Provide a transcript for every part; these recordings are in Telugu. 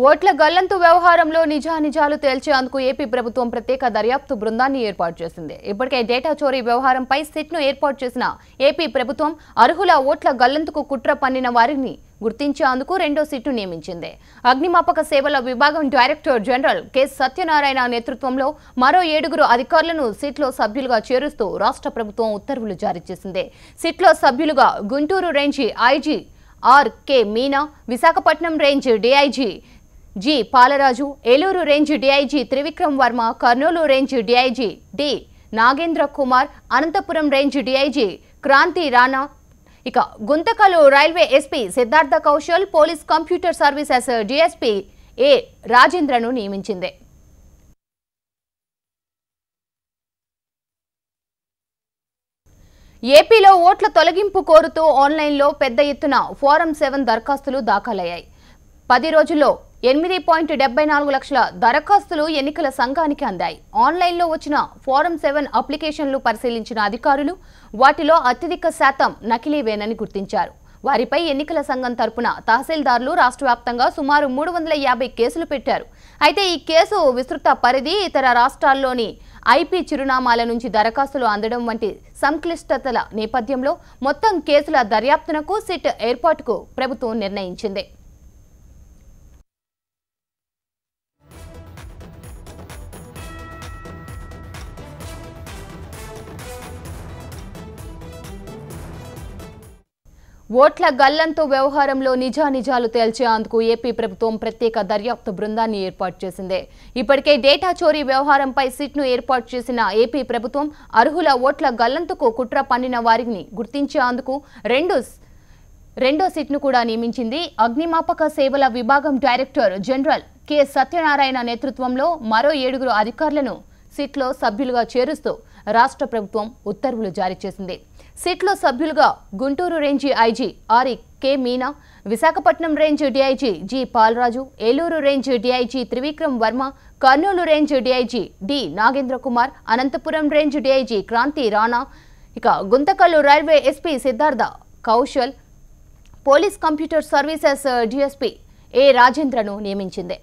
ఓట్ల గల్లంతు వ్యవహారంలో నిజానిజాలు తేల్చేందుకు ఏపీ ప్రభుత్వం ప్రత్యేక దర్యాప్తు బృందాన్ని ఏర్పాటు చేసింది. ఇప్పటికే డేటా చోరీ వ్యవహారంపై సిట్ను ఏర్పాటు చేసిన ఏపీ ప్రభుత్వం అర్హుల ఓట్ల గల్లంతుకు కుట్ర పన్నిన వారిని గుర్తించేందుకు రెండో సిట్ను నియమించింది. అగ్నిమాపక సేవల విభాగం డైరెక్టర్ జనరల్ కె సత్యనారాయణ నేతృత్వంలో మరో 7 అధికారులను సిట్లో సభ్యులుగా చేరుస్తూ రాష్ట్ర ప్రభుత్వం ఉత్తర్వులు జారీ చేసింది. సిట్లో సభ్యులుగా Guntur range IG R K. Meena, Visakhapatnam range DIG G. Palaraju, Eluru range DIG Trivikram Varma, Kurnool range DIG D. Nagendra Kumar, Anantapur range DIG Kranti Rana, ఇక Guntakal railway SP Siddhartha Kaushal, police computer services DSP A. రాజేంద్రను నియమించింది. ఏపీలో ఓట్ల తొలగింపు కోరుతూ ఆన్లైన్లో పెద్ద ఎత్తున ఫారం 7 దరఖాస్తులు దాఖలయ్యాయి. 10 రోజుల్లో 8.74 లక్షల దరఖాస్తులు ఎన్నికల సంఘానికి అందాయి. ఆన్లైన్లో వచ్చిన ఫారం 7 అప్లికేషన్లు పరిశీలించిన అధికారులు వాటిలో అత్యధిక శాతం నకిలీవేనని గుర్తించారు. వారిపై ఎన్నికల సంఘం తరపున తహసీల్దార్లు రాష్ట్ర వ్యాప్తంగా సుమారు 350 కేసులు పెట్టారు. అయితే ఈ కేసు విస్తృత పరిధి, ఇతర రాష్ట్రాల్లోని ఐపీ చిరునామాల నుంచి దరఖాస్తులు అందడం వంటి సంక్లిష్టతల నేపథ్యంలో మొత్తం కేసుల దర్యాప్తునకు సిట్ ఏర్పాటుకు ప్రభుత్వం నిర్ణయించింది. ఓట్ల గల్లంతు వ్యవహారంలో నిజానిజాలు తేల్చేందుకు ఏపీ ప్రభుత్వం ప్రత్యేక దర్యాప్తు బృందాన్ని ఏర్పాటు చేసింది. ఇప్పటికే డేటా చోరీ వ్యవహారంపై సిట్ను ఏర్పాటు చేసిన ఏపీ ప్రభుత్వం అర్హుల ఓట్ల గల్లంతుకు కుట్ర పన్నిన వారిని గుర్తించేందుకు రెండో సిట్ను కూడా నియమించింది. అగ్నిమాపక సేవల విభాగం డైరెక్టర్ జనరల్ కె. సత్యనారాయణ నేతృత్వంలో మరో 7 అధికారులను సిట్లో సభ్యులుగా చేరుస్తూ రాష్ట్ర ప్రభుత్వం ఉత్తర్వులు జారీ చేసింది. సిట్లో సభ్యులుగా Guntur range IG R K. Meena, Visakhapatnam range DIG G. Palaraju, Eluru range DIG Trivikram Varma, Kurnool range DIG D. Nagendra Kumar, Anantapur range DIG Kranti Rana, ఇక Guntakal railway SP Siddhartha Kaushal, police computer services DSP A. రాజేంద్రను నియమించింది.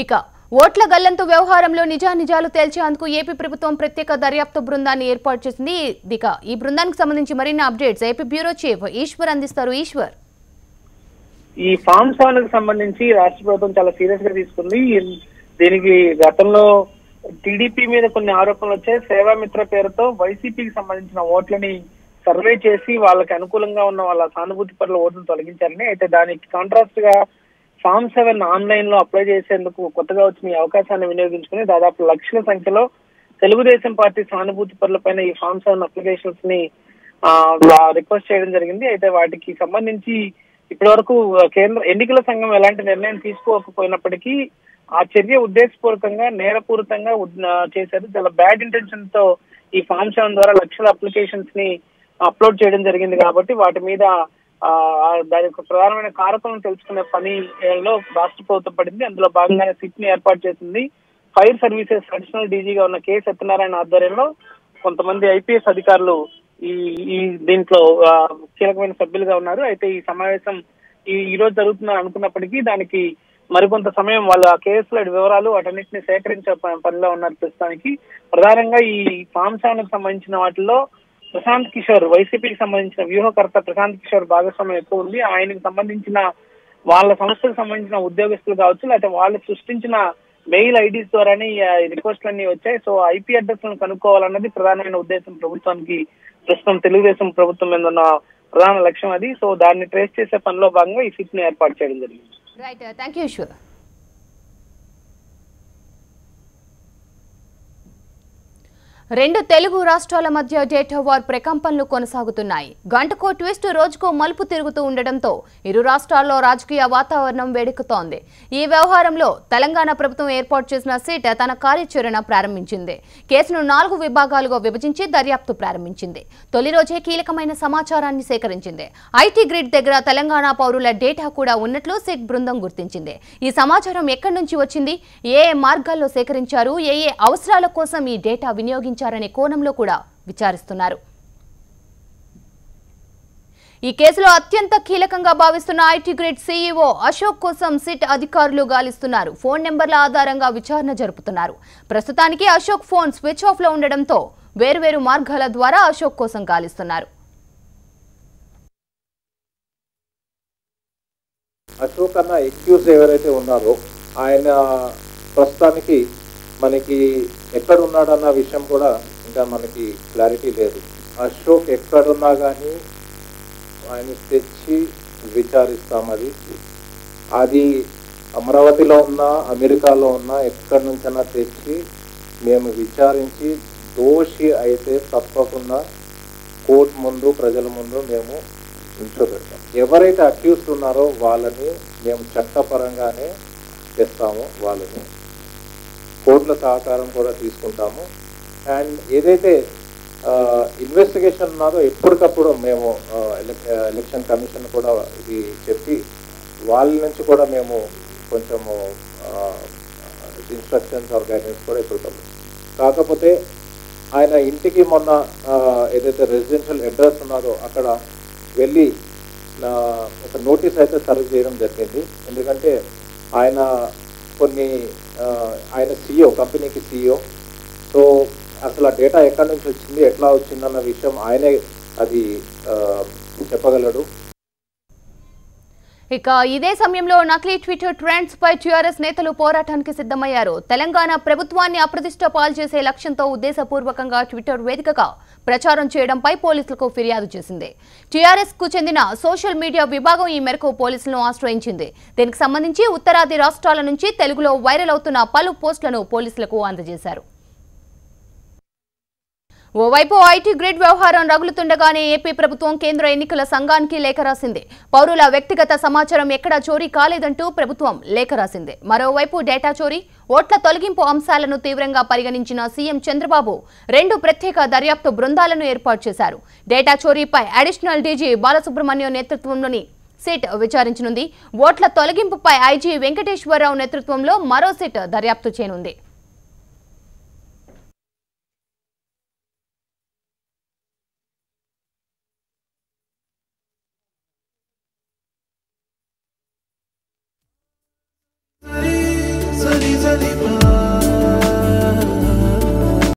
ఇక ఓట్ల గల్లంతు వ్యవహారంలో నిజానిజాలు తేల్చేందుకు ఏపీ ప్రభుత్వం ప్రత్యేక దర్యాప్తు బృందాన్ని ఏర్పాటు చేసింది. ఇక ఈ బృందానికి సంబంధించి మరిన్ని updates AP bureau chief Eshwar అందిస్తారు. ఈశ్వర్, ఈ ఫామ్ 7 కి సంబంధించి రాష్ట్ర ప్రభుత్వం చాలా సీరియస్ గా తీసుకుంది. దీనికి గతంలో టీడీపీ మీద కొన్ని ఆరోపణలు వచ్చాయి. సేవామిత్ర పేరుతో వైసీపీకి సంబంధించిన ఓట్లని సర్వే చేసి వాళ్ళకి అనుకూలంగా ఉన్న వాళ్ళ సానుభూతి పరుల ఓట్లను తొలగించారని. అయితే దానికి కాంట్రాస్ట్ గా ఫామ్ 7 ఆన్లైన్ లో అప్లై చేసేందుకు కొత్తగా వచ్చిన ఈ అవకాశాన్ని వినియోగించుకుని దాదాపు లక్షల సంఖ్యలో తెలుగుదేశం పార్టీ సానుభూతి పరుల పైన ఈ ఫామ్ 7 అప్లికేషన్స్ ని రిక్వెస్ట్ చేయడం జరిగింది. అయితే వాటికి సంబంధించి ఇప్పటి వరకు కేంద్ర ఎన్నికల సంఘం ఎలాంటి నిర్ణయం తీసుకోకపోయినప్పటికీ ఆ చర్య ఉద్దేశపూర్వకంగా నేరపూరితంగా చేశారు. చాలా బ్యాడ్ ఇంటెన్షన్ తో ఈ ఫామ్ 7 ద్వారా లక్షల అప్లికేషన్స్ ని అప్లోడ్ చేయడం జరిగింది. కాబట్టి వాటి మీద దాని యొక్క ప్రధానమైన కారకులను తెలుసుకునే పనిలో రాష్ట్ర ప్రభుత్వం పడింది. అందులో భాగంగానే సిట్ ని ఏర్పాటు చేసింది. ఫైర్ సర్వీసెస్ అడిషనల్ డీజీగా ఉన్న కె. సత్యనారాయణ ఆధ్వర్యంలో కొంతమంది ఐపీఎస్ అధికారులు ఈ దీంట్లో కీలకమైన సభ్యులుగా ఉన్నారు. అయితే ఈ సమావేశం ఈ రోజు జరుగుతుందని అనుకున్నప్పటికీ దానికి మరికొంత సమయం వాళ్ళు ఆ కేసుల వివరాలు వాటన్నిటిని సేకరించే పనిలో ఉన్నారు. ప్రస్తుతానికి ప్రధానంగా ఈ ఫామ్ 7 కి సంబంధించిన వాటిల్లో ప్రశాంత్ కిషోర్, వైసీపీకి సంబంధించిన వ్యూహకర్త ప్రశాంత్ కిషోర్ భాగస్వామ్యం ఎక్కువ ఉంది. ఆయనకు సంబంధించిన వాళ్ళ సంస్థకు సంబంధించిన ఉద్యోగస్తులు కావచ్చు, లేకపోతే వాళ్ళు సృష్టించిన మెయిల్ ఐడీస్ ద్వారానే ఈ రిక్వెస్ట్లన్నీ వచ్చాయి. సో ఐపీ అడ్రస్లను కనుక్కోవాలన్నది ప్రధానమైన ఉద్దేశం ప్రభుత్వానికి. ప్రస్తుతం తెలుగుదేశం ప్రభుత్వం మీద ఉన్న ప్రధాన లక్ష్యం అది. సో దాన్ని ట్రేస్ చేసే పనిలో భాగంగా ఈ సిట్ ని ఏర్పాటు చేయడం జరిగింది. Right, thank you Eshwar. రెండు తెలుగు రాష్ట్రాల మధ్య డేటా వార్ ప్రకంపనలు కొనసాగుతున్నాయి. గంటకో ట్విస్ట్ రోజుకో మలుపు తిరుగుతూ ఉండడంతో ఇరు రాష్ట్రాల్లో రాజకీయ వాతావరణం వేడెక్కుతోంది. ఈ వ్యవహారంలో తెలంగాణ ప్రభుత్వం ఏర్పాటు చేసిన సిట్ తన కార్యాచరణ ప్రారంభించింది. కేసును 4 విభాగాలుగా విభజించి దర్యాప్తు ప్రారంభించింది. తొలి రోజే కీలకమైన సమాచారాన్ని సేకరించింది. ఐటీ గ్రిడ్ దగ్గర తెలంగాణ పౌరుల డేటా కూడా ఉన్నట్లు సిట్ బృందం గుర్తించింది. ఈ సమాచారం ఎక్కడి నుంచి వచ్చింది, ఏ మార్గాల్లో సేకరించారు, ఏ అవసరాల కోసం ఈ డేటా వినియోగించారనే కోణంలో కూడా విచారిస్తున్నారు. ఈ కేసులో అత్యంత కీలకంగా భావిస్తున్న ఐటీ గ్రిడ్ సీఈఓ అశోక్ కోసం సిట్ అధికారులు గాలిస్తున్నారు. ఫోన్ నెంబర్ల ఆధారంగా విచారణ జరుపుతున్నారు. ప్రస్తుతానికి అశోక్ ఫోన్ స్విచ్ ఆఫ్ లో ఉండడంతో వేర్వేరు మార్గాల ద్వారా అశోక్ కోసం గాలిస్తున్నారు. అశోక్ అన్న ఎక్స్క్యూజ్ ఎవరైతే ఉన్నారో ఆయన ప్రస్తుతానికి మనకి ఎక్కడ ఉన్నాడన్న విషయం కూడా ఇంకా మనకి క్లారిటీ లేదు. అశోక్ ఎక్కడున్నా కానీ ఆయన తెచ్చి విచారిస్తాం. అది అమరావతిలో ఉన్నా అమెరికాలో ఉన్నా ఎక్కడి నుంచైనా తెచ్చి మేము విచారించి దోషి అయితే తప్పకుండా కోర్టు ముందు ప్రజల ముందు మేము నిల్చోబెడతాం. ఎవరైతే అక్యూజ్డ్ ఉన్నారో వాళ్ళని మేము చట్టపరంగానే తెస్తాము. వాళ్ళని కోర్టుల సహకారం కూడా తీసుకుంటాము. అండ్ ఏదైతే ఇన్వెస్టిగేషన్ ఉన్నదో ఎప్పటికప్పుడు మేము ఎలక్షన్ కమిషన్ కూడా ఇది చెప్పి వాళ్ళ నుంచి కూడా మేము కొంచెము ఇన్స్ట్రక్షన్స్ ఆర్ గైడెన్స్ కూడా ఇస్తున్నాము. కాకపోతే ఆయన ఇంటికి మొన్న ఏదైతే రెసిడెన్షియల్ అడ్రస్ ఉన్నదో అక్కడ వెళ్ళి ఒక నోటీస్ అయితే సర్వ్ చేయడం జరిగింది. ఎందుకంటే ఆయన ఆయన CEO, కంపెనీకి CEO. సో అసలు ఆ డేటా ఎక్కడి నుంచి వచ్చింది, ఎట్లా వచ్చిందన్న విషయం ఆయనే అది చెప్పగలడు. ఇక ఇదే సమయంలో నకిలీ ట్విట్టర్ ట్రెండ్స్ పై టీఆర్ఎస్ నేతలు పోరాటానికి సిద్ధమయ్యారు. తెలంగాణ ప్రభుత్వాన్ని అప్రతిష్ట పాల్చేసే లక్ష్యంతో ఉద్దేశపూర్వకంగా ట్విట్టర్ వేదికగా ప్రచారం చేయడంపై పోలీసులకు ఫిర్యాదు చేసింది. టీఆర్ఎస్ కు చెందిన సోషల్ మీడియా విభాగం ఈ మేరకు పోలీసులను ఆశ్రయించింది. దీనికి సంబంధించి ఉత్తరాది రాష్ట్రాల నుంచి తెలుగులో వైరల్ అవుతున్న పలు పోస్టులను పోలీసులకు అందజేశారు. ఓవైపు ఐటీ గ్రిడ్ వ్యవహారం రగులుతుండగానే ఏపీ ప్రభుత్వం కేంద్ర ఎన్నికల సంఘానికి లేఖ రాసింది. పౌరుల వ్యక్తిగత సమాచారం ఎక్కడా చోరీ కాలేదంటూ ప్రభుత్వం లేఖ రాసింది. మరోవైపు డేటా చోరీ, ఓట్ల తొలగింపు అంశాలను తీవ్రంగా పరిగణించిన సీఎం చంద్రబాబు 2 ప్రత్యేక దర్యాప్తు బృందాలను ఏర్పాటు చేశారు. డేటా చోరీపై అడిషనల్ డీజీ బాలసుబ్రహ్మణ్యం నేతృత్వంలోని సిట్ విచారించనుంది. ఓట్ల తొలగింపుపై ఐజీ వెంకటేశ్వరరావు నేతృత్వంలో మరో సిట్ దర్యాప్తు చేయనుంది. Zali zali